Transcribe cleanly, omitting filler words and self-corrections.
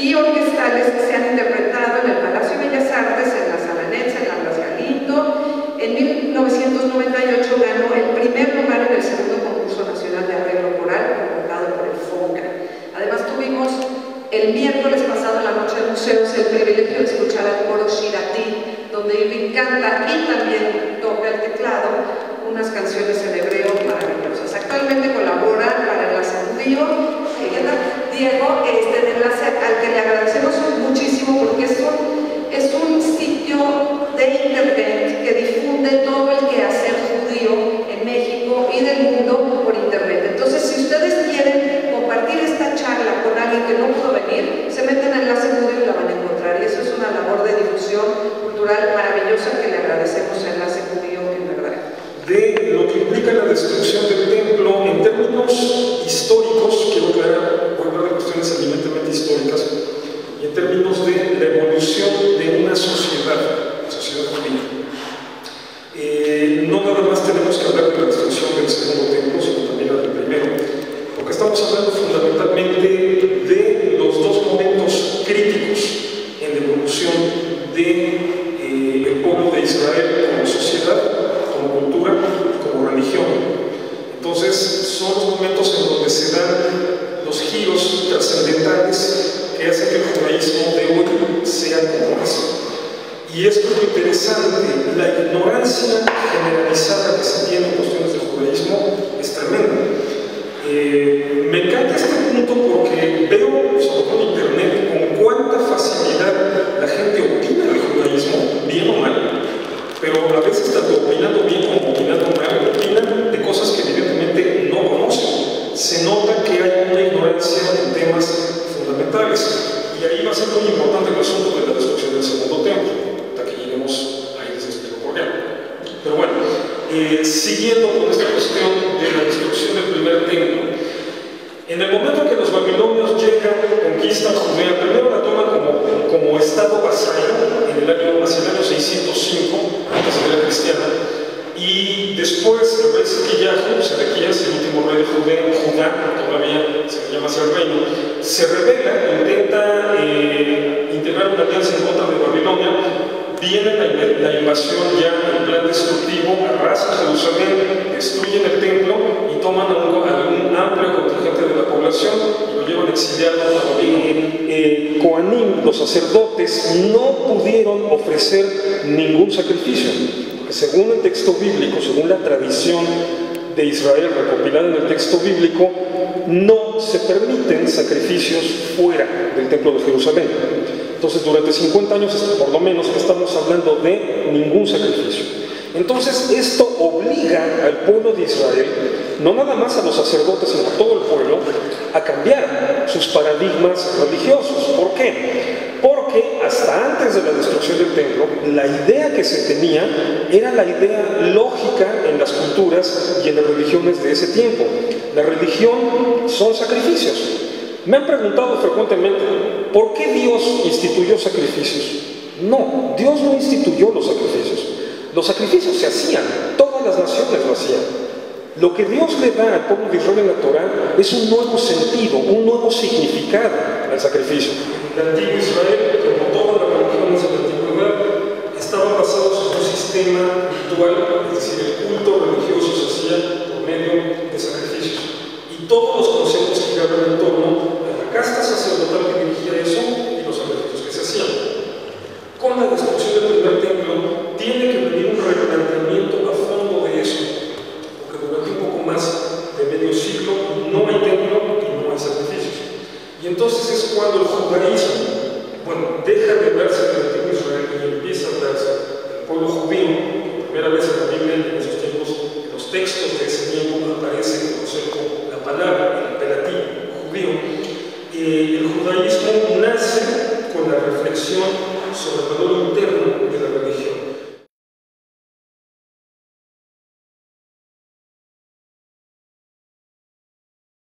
y orquestales se han interpretado en el Palacio de Bellas Artes, en la Sala Netza, en la Plaza Galindo. En 1998 ganó el primer lugar en el segundo concurso nacional de arreglo coral convocado por el FONCA. Además tuvimos el miércoles pasado en la Noche de Museos el privilegio de escuchar al coro Shirati, donde Irving canta y también toca el teclado unas canciones en hebreo maravillosas. Actualmente colabora para Enlace Judío, Diego, de Enlace, al que le agradecemos muchísimo porque es un sitio de internet que difunde todo el quehacer judío en México y del mundo por internet. Entonces, si ustedes quieren compartir esta charla con alguien que no pudo venir, se meten a Enlace Judío y la van a encontrar. Y eso es una labor de difusión cultural maravillosa que le agradecemos a Enlace Judío, en verdad. De lo que implica la destrucción del templo en términos históricos, quiero aclarar, voy a hablar de cuestiones eminentemente históricas, y en términos de la evolución de una sociedad judía. No nada más tenemos que hablar de la destrucción del segundo templo, sino también la del primero, porque estamos hablando fundamentalmente de los dos momentos críticos en la evolución del pueblo de Israel como sociedad, como cultura, como religión. Entonces, son los momentos en donde se dan los giros trascendentales que hacen que el judaísmo de hoy sea como es. Y esto es lo interesante, la ignorancia generalizada que se tiene en cuestiones de judaísmo es tremenda. Me encanta este punto porque veo, sobre todo en internet, con cuánta facilidad la gente opina del judaísmo, bien o mal, pero a veces tanto opinando bien como opinando mal, opinan de cosas que evidentemente no conocen. Se nota que hay una ignorancia en temas fundamentales, y ahí va a ser muy importante el asunto de la destrucción del segundo templo. Hasta que lleguemos ahí les explico por qué. Pero bueno, siguiendo con esta cuestión de la destrucción del primer templo, en el momento en que los babilonios llegan, conquistan Judea, primero la toman como estado vasallo hacia el año 605 antes de la era cristiana, y después el rey Sedequías, el último rey de Judá, todavía se le llama así el reino, se rebela, intenta integrar una alianza en contra de Babilonia. Viene la invasión ya en plan destructivo, arrasan Jerusalén, destruyen el templo y toman a un amplio contingente de la población y lo llevan exiliado a Babilonia. Coanim, los sacerdotes, no pudieron ofrecer ningún sacrificio, porque según el texto bíblico, según la tradición de Israel recopilada en el texto bíblico, no se permiten sacrificios fuera del templo de Jerusalén. Entonces, durante 50 años, por lo menos, estamos hablando de ningún sacrificio. Entonces, esto obliga al pueblo de Israel, no nada más a los sacerdotes, sino a todo el pueblo, a cambiar sus paradigmas religiosos. ¿Por qué? Porque hasta antes de la destrucción del templo, la idea que se tenía era la idea lógica en las culturas y en las religiones de ese tiempo. La religión son sacrificios. Me han preguntado frecuentemente, ¿por qué Dios instituyó sacrificios? No, Dios no instituyó los sacrificios. Los sacrificios se hacían, todas las naciones lo hacían. Lo que Dios le da al pueblo de Israel en la Torá es un nuevo sentido, un nuevo significado al sacrificio. El antiguo Israel, como todas las religiones de la antigüedad, estaba basado en un sistema ritual, es decir, el culto religioso se hacía por medio de sacrificios. Y todos los conceptos que giraban en torno a la casta sacerdotal que dirigía eso y los sacrificios que se hacían. Con la destrucción del primer templo tiene que venir un replanteamiento a fondo de eso, porque durante un poco más de medio siglo no hay templo y no hay sacrificios. Y entonces es cuando el judaísmo, deja de hablarse del antiguo Israel y empieza a hablarse del pueblo judío. Por primera vez en la Biblia, en esos tiempos, en los textos de ese tiempo aparece el concepto, la palabra, el apelativo judío. El judaísmo nace con la reflexión sobre el valor interno